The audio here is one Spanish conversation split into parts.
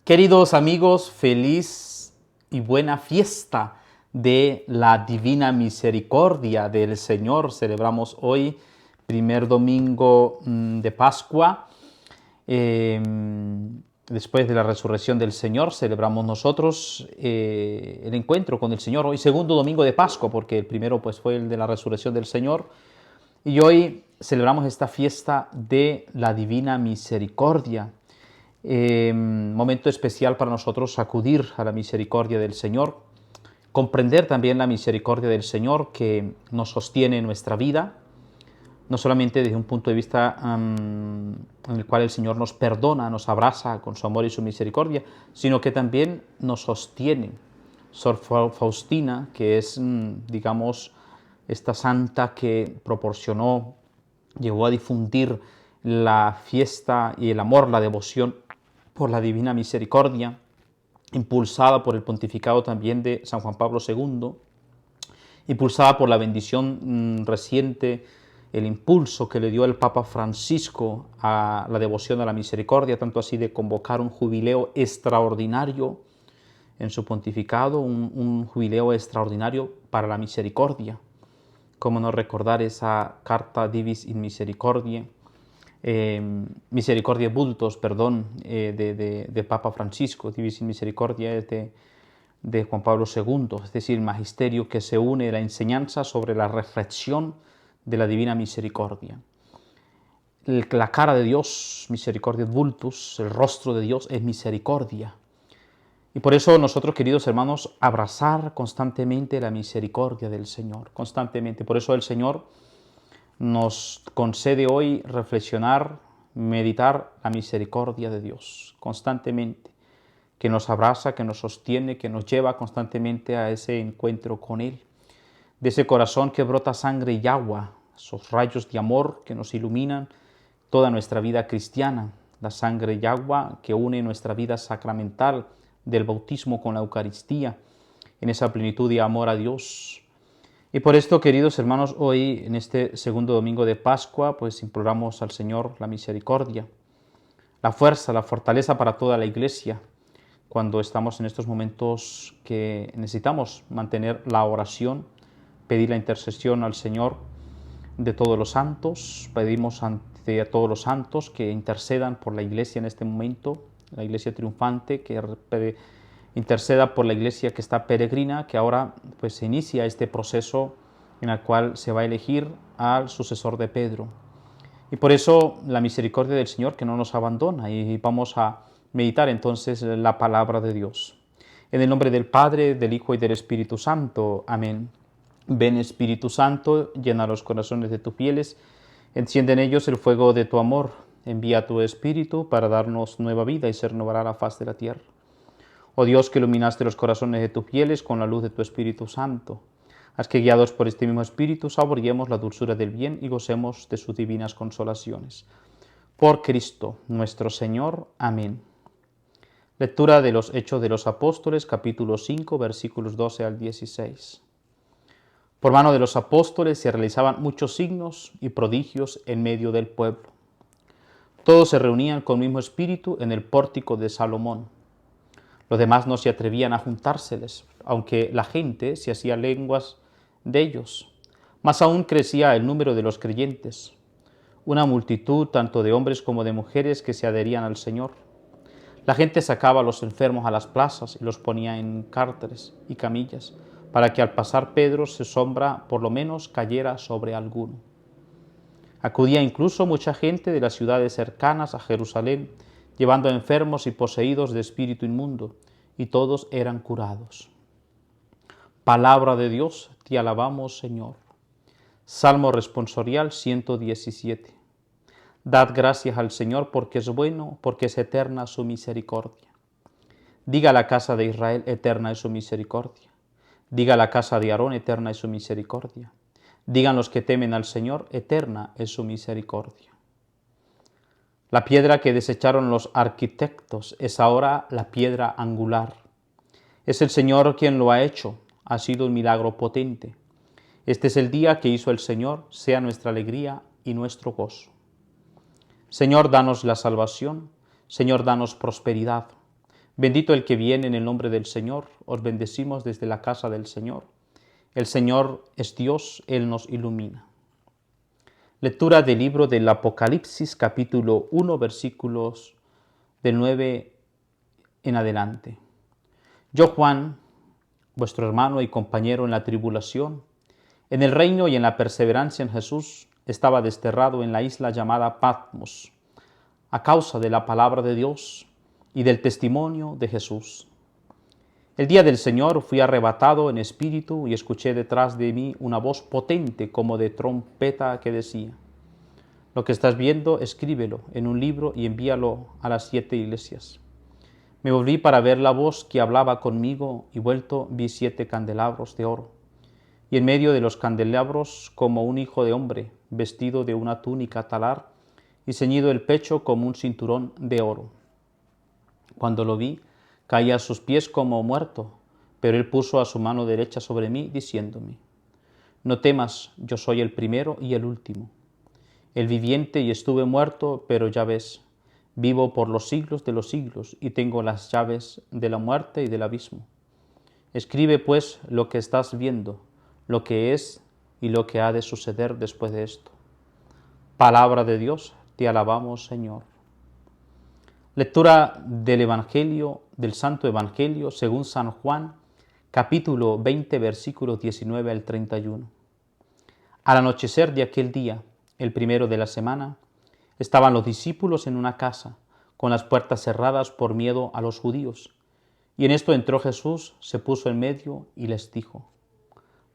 Queridos amigos, feliz y buena fiesta de la Divina Misericordia del Señor. Celebramos hoy, primer domingo de Pascua. Después de la resurrección del Señor, celebramos nosotros el encuentro con el Señor. Hoy, segundo domingo de Pascua, porque el primero pues, fue el de la resurrección del Señor. Y hoy celebramos esta fiesta de la Divina Misericordia. Momento especial para nosotros acudir a la misericordia del Señor, comprender también la misericordia del Señor que nos sostiene en nuestra vida, no solamente desde un punto de vista en el cual el Señor nos perdona, nos abraza con su amor y su misericordia, sino que también nos sostiene. Sor Faustina, que es, digamos, esta santa que proporcionó, llegó a difundir la fiesta y el amor, la devoción por la Divina Misericordia, impulsada por el pontificado también de San Juan Pablo II, impulsada por la bendición reciente, el impulso que le dio el Papa Francisco a la devoción a la misericordia, tanto así de convocar un jubileo extraordinario en su pontificado, un jubileo extraordinario para la misericordia. Cómo no recordar esa carta Divis in Misericordiae, Misericordiae Vultos, de Papa Francisco. Divis in Misericordiae es de Juan Pablo II, es decir, el magisterio que se une, la enseñanza sobre la reflexión de la Divina Misericordia. La cara de Dios, Misericordiae Vultus, el rostro de Dios es misericordia. Y por eso nosotros, queridos hermanos, abrazar constantemente la misericordia del Señor, constantemente. Por eso el Señor nos concede hoy reflexionar, meditar la misericordia de Dios constantemente, que nos abraza, que nos sostiene, que nos lleva constantemente a ese encuentro con Él, de ese corazón que brota sangre y agua, esos rayos de amor que nos iluminan toda nuestra vida cristiana, la sangre y agua que une nuestra vida sacramental del bautismo con la Eucaristía, en esa plenitud de amor a Dios. Y por esto, queridos hermanos, hoy en este segundo domingo de Pascua, pues imploramos al Señor la misericordia, la fuerza, la fortaleza para toda la Iglesia, cuando estamos en estos momentos que necesitamos mantener la oración, pedir la intercesión al Señor de todos los santos, pedimos ante todos los santos que intercedan por la Iglesia en este momento, la Iglesia triunfante, que interceda por la Iglesia que está peregrina, que ahora pues se inicia este proceso en el cual se va a elegir al sucesor de Pedro. Y por eso la misericordia del Señor que no nos abandona, y vamos a meditar entonces la palabra de Dios. En el nombre del Padre, del Hijo y del Espíritu Santo. Amén. Ven Espíritu Santo, llena los corazones de tus fieles, enciende en ellos el fuego de tu amor, envía tu Espíritu para darnos nueva vida y se renovará la faz de la tierra. Oh Dios, que iluminaste los corazones de tus fieles con la luz de tu Espíritu Santo, haz que guiados por este mismo Espíritu saboreemos la dulzura del bien y gocemos de sus divinas consolaciones. Por Cristo nuestro Señor. Amén. Lectura de los Hechos de los Apóstoles, capítulo 5, versículos 12 al 16. Por mano de los apóstoles se realizaban muchos signos y prodigios en medio del pueblo. Todos se reunían con el mismo espíritu en el pórtico de Salomón. Los demás no se atrevían a juntárseles, aunque la gente se hacía lenguas de ellos. Más aún crecía el número de los creyentes, una multitud tanto de hombres como de mujeres que se adherían al Señor. La gente sacaba a los enfermos a las plazas y los ponía en cárceles y camillas, para que al pasar Pedro su sombra por lo menos cayera sobre alguno. Acudía incluso mucha gente de las ciudades cercanas a Jerusalén, llevando a enfermos y poseídos de espíritu inmundo, y todos eran curados. Palabra de Dios, te alabamos, Señor. Salmo responsorial 117. Dad gracias al Señor porque es bueno, porque es eterna su misericordia. Diga la casa de Israel, eterna es su misericordia. Diga la casa de Aarón, eterna es su misericordia. Digan los que temen al Señor, eterna es su misericordia. La piedra que desecharon los arquitectos es ahora la piedra angular. Es el Señor quien lo ha hecho, ha sido un milagro potente. Este es el día que hizo el Señor, sea nuestra alegría y nuestro gozo. Señor, danos la salvación. Señor, danos prosperidad. Bendito el que viene en el nombre del Señor, os bendecimos desde la casa del Señor. El Señor es Dios, Él nos ilumina. Lectura del libro del Apocalipsis, capítulo 1, versículos del 9 en adelante. Yo, Juan, vuestro hermano y compañero en la tribulación, en el reino y en la perseverancia en Jesús, estaba desterrado en la isla llamada Patmos, a causa de la palabra de Dios y del testimonio de Jesús. El día del Señor fui arrebatado en espíritu y escuché detrás de mí una voz potente como de trompeta que decía: lo que estás viendo, escríbelo en un libro y envíalo a las 7 iglesias. Me volví para ver la voz que hablaba conmigo y vuelto vi 7 candelabros de oro. Y en medio de los candelabros como un hijo de hombre, vestido de una túnica talar y ceñido el pecho como un cinturón de oro. Cuando lo vi, caí a sus pies como muerto, pero él puso a su mano derecha sobre mí, diciéndome: no temas, yo soy el primero y el último, el viviente, y estuve muerto, pero ya ves, vivo por los siglos de los siglos, y tengo las llaves de la muerte y del abismo. Escribe pues lo que estás viendo, lo que es y lo que ha de suceder después de esto. Palabra de Dios, te alabamos, Señor. Lectura del Evangelio, del Santo Evangelio según San Juan, capítulo 20, versículos 19 al 31. Al anochecer de aquel día, el primero de la semana, estaban los discípulos en una casa, con las puertas cerradas por miedo a los judíos. Y en esto entró Jesús, se puso en medio y les dijo: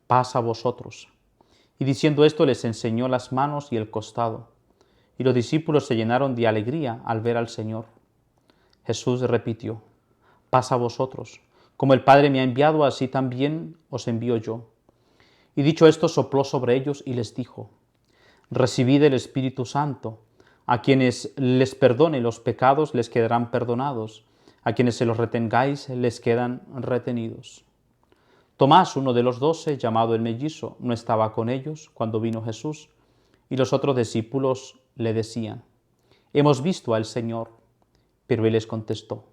paz a vosotros. Y diciendo esto les enseñó las manos y el costado. Y los discípulos se llenaron de alegría al ver al Señor. Jesús repitió: paz a vosotros. Como el Padre me ha enviado, así también os envío yo. Y dicho esto, sopló sobre ellos y les dijo: recibid el Espíritu Santo. A quienes les perdone los pecados les quedarán perdonados. A quienes se los retengáis les quedan retenidos. Tomás, uno de los 12, llamado el mellizo, no estaba con ellos cuando vino Jesús, y los otros discípulos le decían: hemos visto al Señor. Pero él les contestó: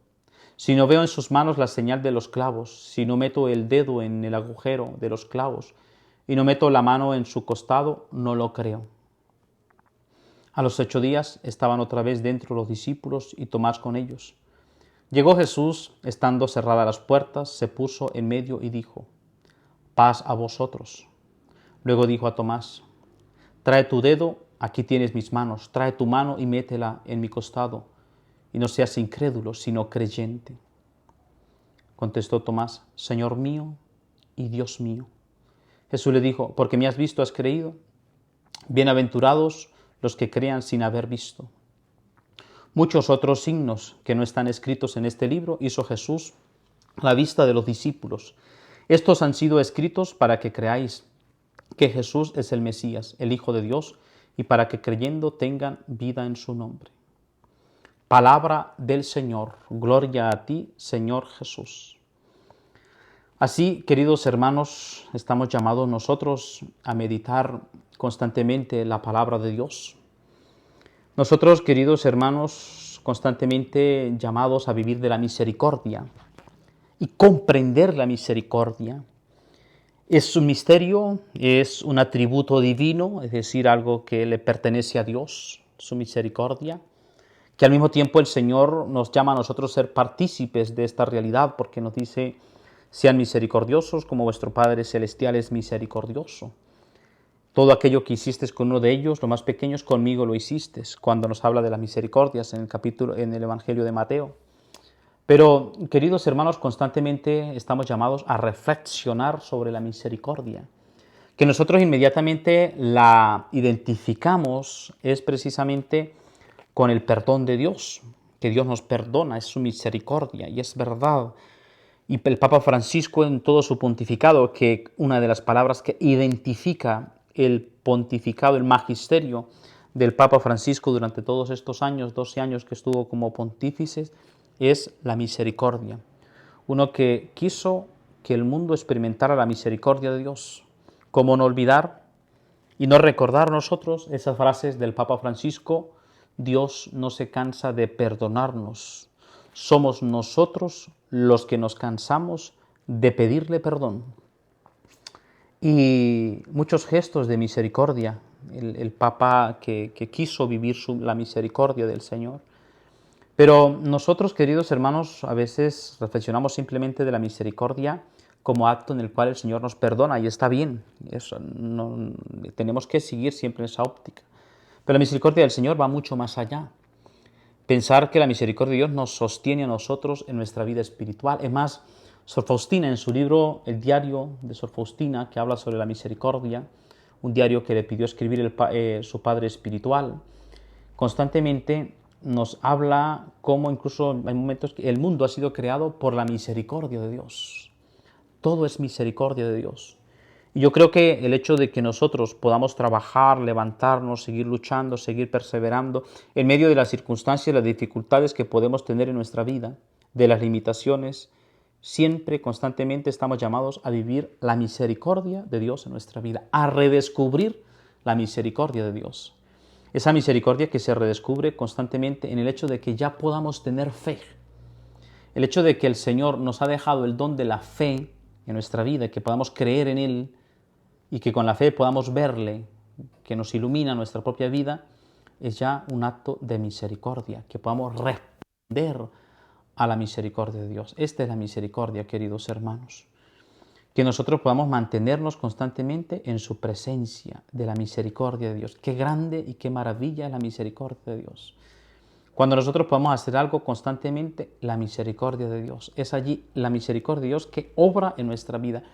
si no veo en sus manos la señal de los clavos, si no meto el dedo en el agujero de los clavos, y no meto la mano en su costado, no lo creo. A los 8 días estaban otra vez dentro los discípulos y Tomás con ellos. Llegó Jesús, estando cerradas las puertas, se puso en medio y dijo: paz a vosotros. Luego dijo a Tomás: trae tu dedo, aquí tienes mis manos, trae tu mano y métela en mi costado, y no seas incrédulo, sino creyente. Contestó Tomás: Señor mío y Dios mío. Jesús le dijo: porque me has visto, has creído. Bienaventurados los que crean sin haber visto. Muchos otros signos que no están escritos en este libro hizo Jesús a la vista de los discípulos. Estos han sido escritos para que creáis que Jesús es el Mesías, el Hijo de Dios, y para que creyendo tengan vida en su nombre. Palabra del Señor. Gloria a ti, Señor Jesús. Así, queridos hermanos, estamos llamados nosotros a meditar constantemente la palabra de Dios. Nosotros, queridos hermanos, constantemente llamados a vivir de la misericordia y comprender la misericordia. Es un misterio, es un atributo divino, es decir, algo que le pertenece a Dios, su misericordia, que al mismo tiempo el Señor nos llama a nosotros a ser partícipes de esta realidad, porque nos dice: sean misericordiosos como vuestro Padre Celestial es misericordioso. Todo aquello que hiciste con uno de ellos, lo más pequeños, conmigo lo hiciste, cuando nos habla de las misericordias en el Evangelio de Mateo. Pero, queridos hermanos, constantemente estamos llamados a reflexionar sobre la misericordia. Que nosotros inmediatamente la identificamos es precisamente con el perdón de Dios, que Dios nos perdona, es su misericordia, y es verdad. Y el Papa Francisco, en todo su pontificado, que una de las palabras que identifica el pontificado, el magisterio del Papa Francisco durante todos estos años, 12 años que estuvo como pontífice, es la misericordia. Uno que quiso que el mundo experimentara la misericordia de Dios. ¿Cómo no olvidar y no recordar nosotros esas frases del Papa Francisco? Dios no se cansa de perdonarnos. somos nosotros los que nos cansamos de pedirle perdón. Y muchos gestos de misericordia, el Papa que quiso vivir la misericordia del Señor. Pero nosotros, queridos hermanos, a veces reflexionamos simplemente de la misericordia como acto en el cual el Señor nos perdona, y está bien, eso, no, tenemos que seguir siempre en esa óptica. Pero la misericordia del Señor va mucho más allá. Pensar que la misericordia de Dios nos sostiene a nosotros en nuestra vida espiritual. Es más, Sor Faustina, en su libro El diario de Sor Faustina, que habla sobre la misericordia, un diario que le pidió escribir su padre espiritual, constantemente nos habla cómo incluso hay momentos que el mundo ha sido creado por la misericordia de Dios. Todo es misericordia de Dios. Y yo creo que el hecho de que nosotros podamos trabajar, levantarnos, seguir luchando, seguir perseverando, en medio de las circunstancias, las dificultades que podemos tener en nuestra vida, de las limitaciones, siempre, constantemente estamos llamados a vivir la misericordia de Dios en nuestra vida, a redescubrir la misericordia de Dios. Esa misericordia que se redescubre constantemente en el hecho de que ya podamos tener fe. El hecho de que el Señor nos ha dejado el don de la fe en nuestra vida, que podamos creer en Él y que con la fe podamos verle, que nos ilumina nuestra propia vida, es ya un acto de misericordia, que podamos responder a la misericordia de Dios. Esta es la misericordia, queridos hermanos. Que nosotros podamos mantenernos constantemente en su presencia de la misericordia de Dios. Qué grande y qué maravilla es la misericordia de Dios. Cuando nosotros podamos hacer algo constantemente, la misericordia de Dios. Es allí la misericordia de Dios que obra en nuestra vida.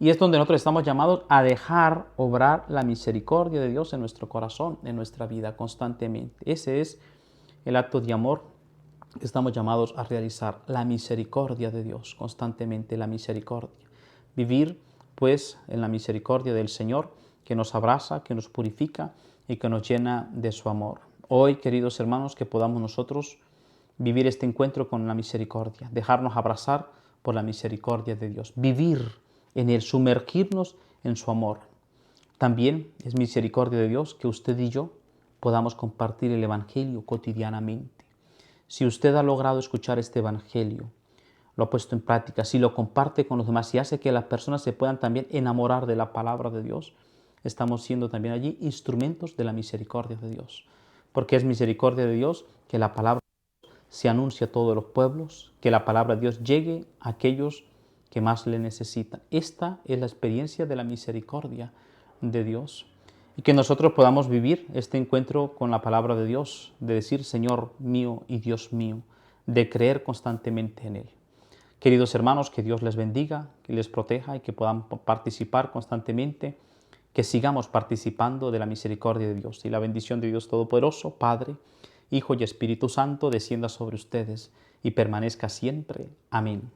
Y es donde nosotros estamos llamados a dejar obrar la misericordia de Dios en nuestro corazón, en nuestra vida, constantemente. Ese es el acto de amor que estamos llamados a realizar, la misericordia de Dios, constantemente la misericordia. Vivir, pues, en la misericordia del Señor, que nos abraza, que nos purifica y que nos llena de su amor. Hoy, queridos hermanos, que podamos nosotros vivir este encuentro con la misericordia, dejarnos abrazar por la misericordia de Dios, vivir en Él, sumergirnos en su amor. También es misericordia de Dios que usted y yo podamos compartir el Evangelio cotidianamente. Si usted ha logrado escuchar este Evangelio, lo ha puesto en práctica, si lo comparte con los demás y hace que las personas se puedan también enamorar de la palabra de Dios, estamos siendo también allí instrumentos de la misericordia de Dios. Porque es misericordia de Dios que la palabra se anuncie a todos los pueblos, que la palabra de Dios llegue a aquellos que más le necesitan. Esta es la experiencia de la misericordia de Dios. Y que nosotros podamos vivir este encuentro con la palabra de Dios, de decir Señor mío y Dios mío, de creer constantemente en Él. Queridos hermanos, que Dios les bendiga, que les proteja y que puedan participar constantemente, que sigamos participando de la misericordia de Dios. Y la bendición de Dios Todopoderoso, Padre, Hijo y Espíritu Santo, descienda sobre ustedes y permanezca siempre. Amén.